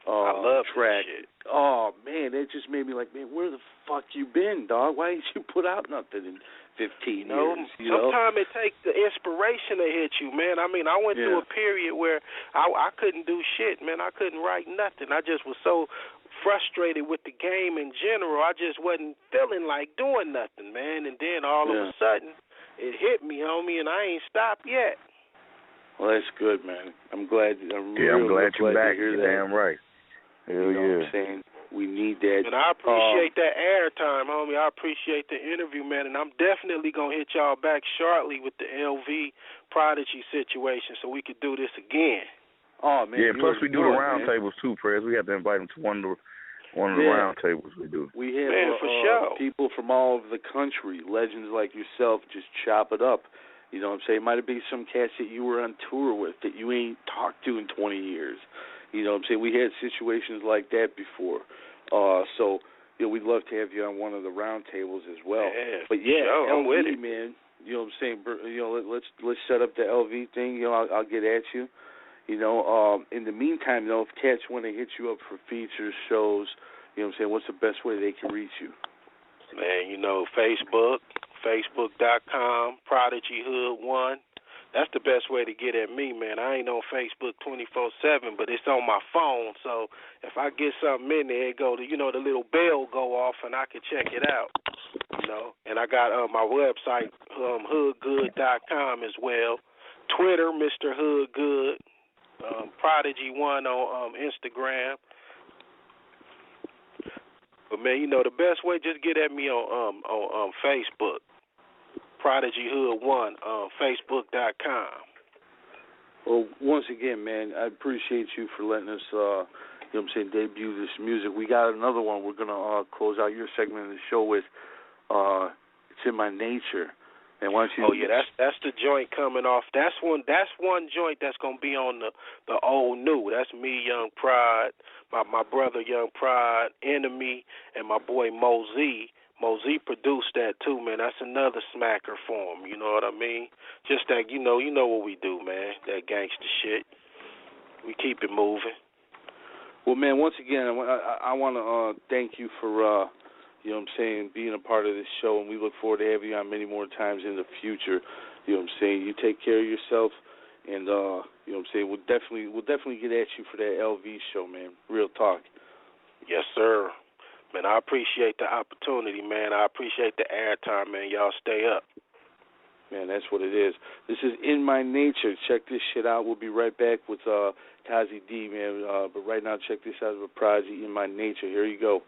I love track. That shit. Oh, man, it just made me like, man, where the fuck you been, dog? Why ain't you put out nothing in 15 years? Sometimes it takes the inspiration to hit you, man. I mean, I went through a period where I couldn't do shit, man. I couldn't write nothing. I just was so frustrated with the game in general. I just wasn't feeling like doing nothing, man. And then all of a sudden, it hit me, homie, and I ain't stopped yet. Well, that's good, man. I'm glad. I'm glad you're back. You're damn right. Hell you know what I'm saying? We need that. And I appreciate that airtime, homie. I appreciate the interview, man. And I'm definitely going to hit y'all back shortly with the LV Prodigy situation so we could do this again. Oh, man. Yeah, plus we do the round tables, too, Prez. We have to invite them to one of the round tables we do. We have for sure. People from all over the country, legends like yourself, just chop it up. You know what I'm saying? It might have been some cats that you were on tour with that you ain't talked to in 20 years. You know what I'm saying? We had situations like that before. So, we'd love to have you on one of the round tables as well. Yeah, but yeah, sure, LV, I'm with it. man. You know what I'm saying? Let's set up the LV thing. I'll get at you. In the meantime, though, if cats want to hit you up for features, shows, you know what I'm saying, what's the best way they can reach you? Man, Facebook, facebook.com, Prodeje Hood 1. That's the best way to get at me, man. I ain't on Facebook 24/7, but it's on my phone. So if I get something in there, it go to, the little bell go off, and I can check it out. And I got my website, hoodgood.com as well. Twitter, Mr. Hoodgood. Prodeje1 on Instagram. But man, the best way, just get at me on Facebook. Prodeje Hood 1 on Facebook.com. Well, once again, man, I appreciate you for letting us, debut this music. We got another one we're gonna close out your segment of the show with. It's In My Nature. And why don't you? Oh yeah, that's the joint coming off. That's one joint that's gonna be on the old new. That's me, Young Pride, my brother Young Pride, Enemy, and my boy Mosey. Mosey produced that too, man. That's another smacker for him. You know what I mean? Just that you know what we do, man. That gangster shit. We keep it moving. Well, man, once again, I want to thank you for. Being a part of this show, and we look forward to having you on many more times in the future. You take care of yourself, and we'll definitely get at you for that LV show, man. Real talk. Yes, sir. Man, I appreciate the opportunity, man. I appreciate the airtime, man. Y'all stay up. Man, that's what it is. This is In My Nature. Check this shit out. We'll be right back with Kazy-D, man. But right now, check this out with Prodeje, In My Nature. Here you go.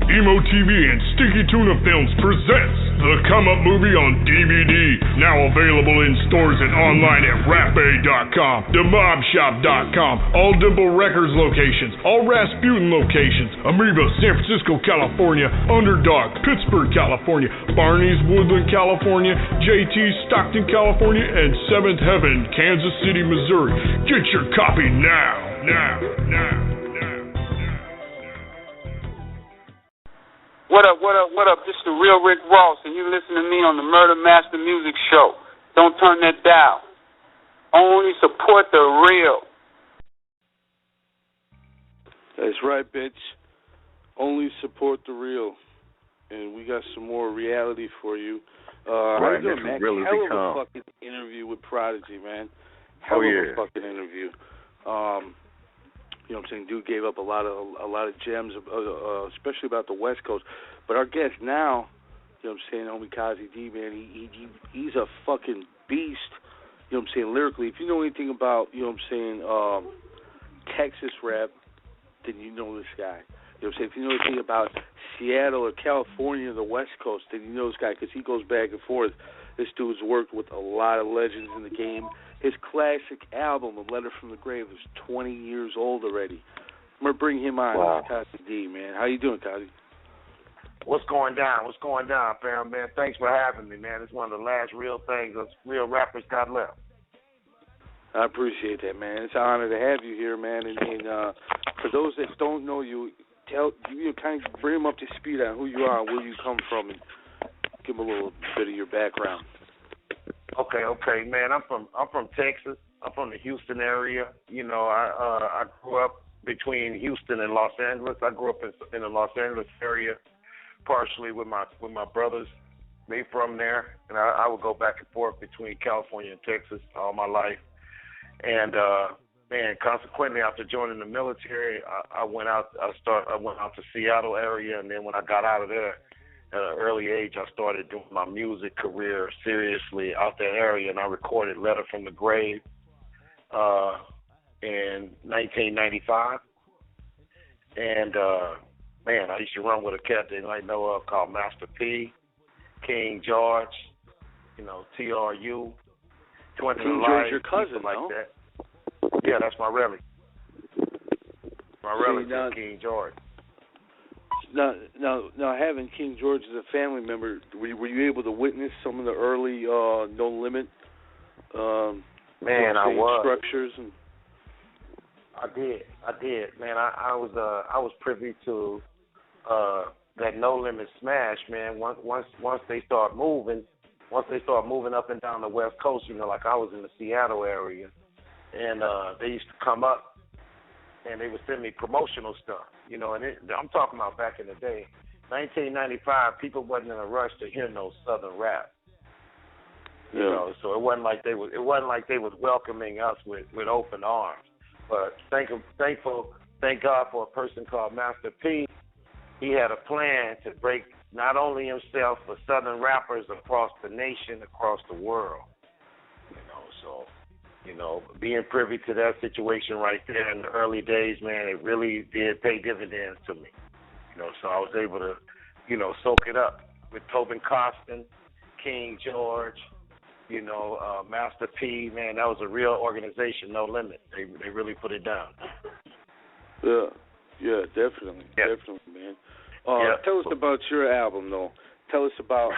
Emo TV and Sticky Tuna Films presents The Come Up Movie on DVD. Now available in stores and online at rapbay.com, themobshop.com, all Dimple Records locations, all Rasputin locations, Amoeba, San Francisco, California, Underdog, Pittsburgh, California, Barney's, Woodland, California, JT, Stockton, California, and Seventh Heaven, Kansas City, Missouri. Get your copy now. What up? This is the real Rick Ross, and you listen to me on the Murder Master Music Show. Don't turn that dial. Only support the real. That's right, bitch. Only support the real. And we got some more reality for you. How you doing, man? Really Hell of a fucking interview with Prodeje, man. Hell of a fucking interview. You know what I'm saying? Dude gave up a lot of gems, especially about the West Coast. But our guest now, you know what I'm saying, homie Kazy-D, man, he's a fucking beast. You know what I'm saying? Lyrically, if you know anything about, you know what I'm saying, Texas rap, then you know this guy. You know what I'm saying? If you know anything about Seattle or California or the West Coast, then you know this guy because he goes back and forth. This dude's worked with a lot of legends in the game. His classic album, A Letter from the Grave, is 20 years old already. I'm going to bring him on. Wow. Kazy-D, man. How you doing, Kazy? What's going down, fam, man? Thanks for having me, man. It's one of the last real things us real rappers got left. I appreciate that, man. It's an honor to have you here, man. And for those that don't know you, kind of bring them up to speed on who you are and where you come from, and give them a little bit of your background. Okay, man. I'm from Texas. I'm from the Houston area. You know, I grew up between Houston and Los Angeles. I grew up in the Los Angeles area, partially with my brothers. They from there, and I would go back and forth between California and Texas all my life. And man, consequently, after joining the military, I went out to Seattle area, and then when I got out of there at an early age, I started doing my music career seriously out that area, and I recorded Letter from the Grave in 1995. And man, I used to run with a cat that I know of called Master P, King George, you know, TRU, Twin King Life, George, your cousin, like no? that. Yeah, that's my relic. My relic is King George. Now, having King George as a family member, were you able to witness some of the early No Limit? Man, I was. Structures and. I did. Man, I was privy to that No Limit smash, man. Once they start moving up and down the West Coast, you know, like I was in the Seattle area, and they used to come up and they would send me promotional stuff, you know. And I'm talking about back in the day, 1995. People wasn't in a rush to hear no Southern rap. You know, so it wasn't like they was welcoming us with open arms. But thank God for a person called Master P. He had a plan to break not only himself but Southern rappers across the nation, across the world. You know, so being privy to that situation right there in the early days, man, it really did pay dividends to me. You know, so I was able to, you know, soak it up with Tobin Costin, King George. You know, Master P, man, that was a real organization, No Limit. They really put it down. Yeah, definitely, man. Tell us about your album, though. Tell us about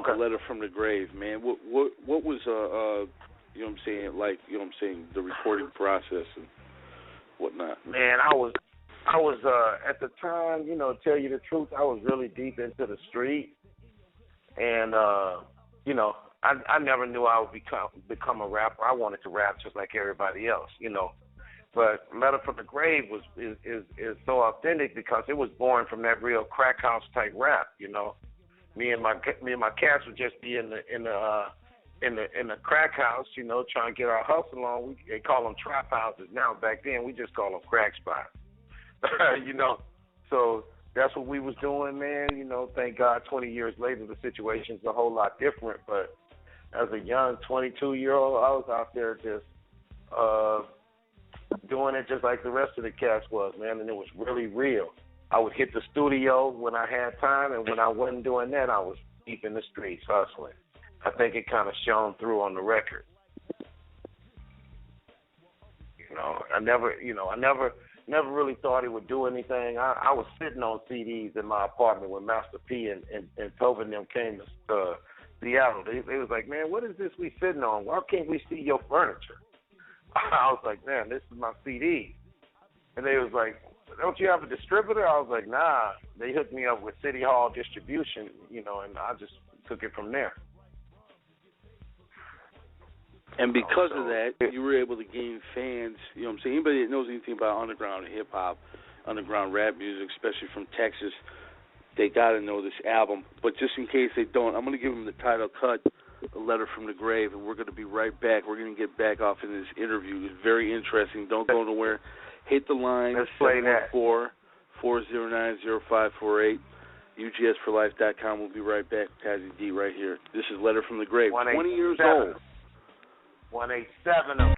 The Letter from the Grave, man. What was you know what I'm saying, like, you know what I'm saying, the recording process and whatnot? Man, I was at the time, you know, to tell you the truth, I was really deep into the street, and you know, I never knew I would become a rapper. I wanted to rap just like everybody else, you know. But Letter from the Grave is so authentic because it was born from that real crack house type rap, you know. Me and my cats would just be in the crack house, you know, trying to get our hustle on. They call them trap houses now. Back then, we just call them crack spots, you know. So that's what we was doing, man. You know, thank God 20 years later, the situation's a whole lot different. But as a young 22-year-old, I was out there just doing it just like the rest of the cats was, man, and it was really real. I would hit the studio when I had time, and when I wasn't doing that, I was deep in the streets hustling. I think it kind of shone through on the record. I never really thought he would do anything. I was sitting on CDs in my apartment when Master P and Tobin them came to Seattle. They was like, man, what is this we sitting on? Why can't we see your furniture? I was like, man, this is my CD. And they was like, don't you have a distributor? I was like, nah. They hooked me up with City Hall Distribution, and I just took it from there. And because of that, you were able to gain fans. You know what I'm saying? Anybody that knows anything about underground hip-hop, underground rap music, especially from Texas, they got to know this album. But just in case they don't, I'm going to give them the title cut, A Letter from the Grave, and we're going to be right back. We're going to get back off in this interview. It's very interesting. Don't go nowhere. Hit the line, 714-409-0548, UGSforlife.com. We'll be right back with Kazy-D right here. This is Letter from the Grave, 20 years old. 187 of them.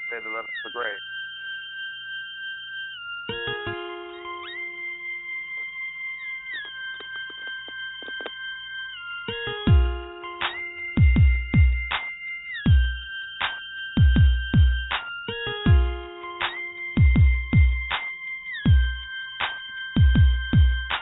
Say the Letter from the Grave.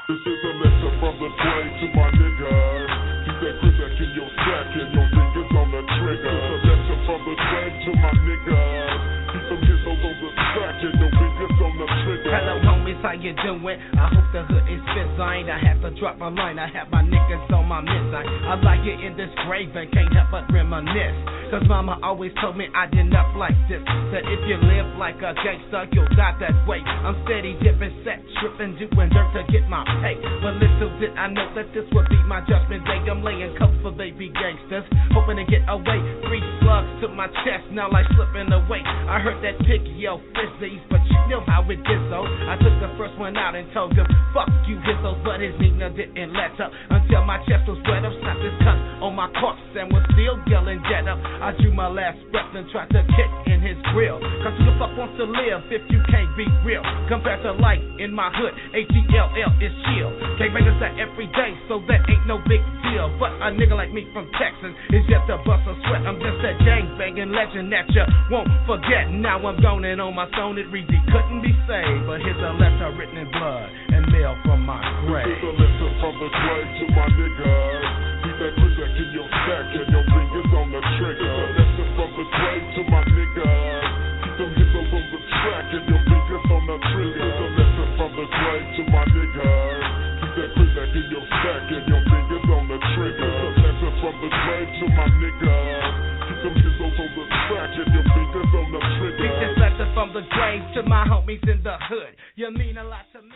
This is a letter from the grave to my niggas. Keep that grip back in your sack and your fingers on the trigger. This is a letter from the grave to my niggas. Keep them hizzles on the track and your fingers on the trigger. Hello homies, how you doing? I hope the hood is fine. I have to drop my line. I have my niggas on my midnight. I lie here in this grave and can't help but reminisce. Cause mama always told me I did not like this. That if you live like a gangster, you'll die that way. I'm steady dipping, set, tripping, doing dirt to get my pay. But little did I know that this would be my judgment day. I'm laying coke for baby gangsters, hoping to get away. 3 slugs to my chest, now like slipping away. I heard that pig yell fizzies, but you know how it is though. I took the first one out and told him, fuck you hizzos, but his Nina didn't let up until my chest was wet up. Snapped his cuss on my corpse and was still yelling dead up. I drew my last breath and tried to kick in his grill. Cause who the fuck wants to live if you can't be real? Compared to life in my hood, H-E-L-L is chill. Can't make us that every day, so that ain't no big deal. But a nigga like me from Texas is just a bust of sweat. I'm just a gang-banging legend that you won't forget. Now I'm gone and on my stone, it reads he couldn't be saved. But here's a letter written in blood and mailed from my grave. This is a letter from the grave to my niggas. Keep that grip back in your sack and your fingers on the trigger. From the grave to my niggas. Keep them hizzles on the track and your fingers on the trigger. This is a letter from the grave to my niggas. Keep that grip back in your sack and your fingers on the trigger. This is a letter from the grave to my niggas. Keep them hizzles on the track and your fingers on the trigger. Read this letter from the grave to my homies in the hood. You mean a lot to me.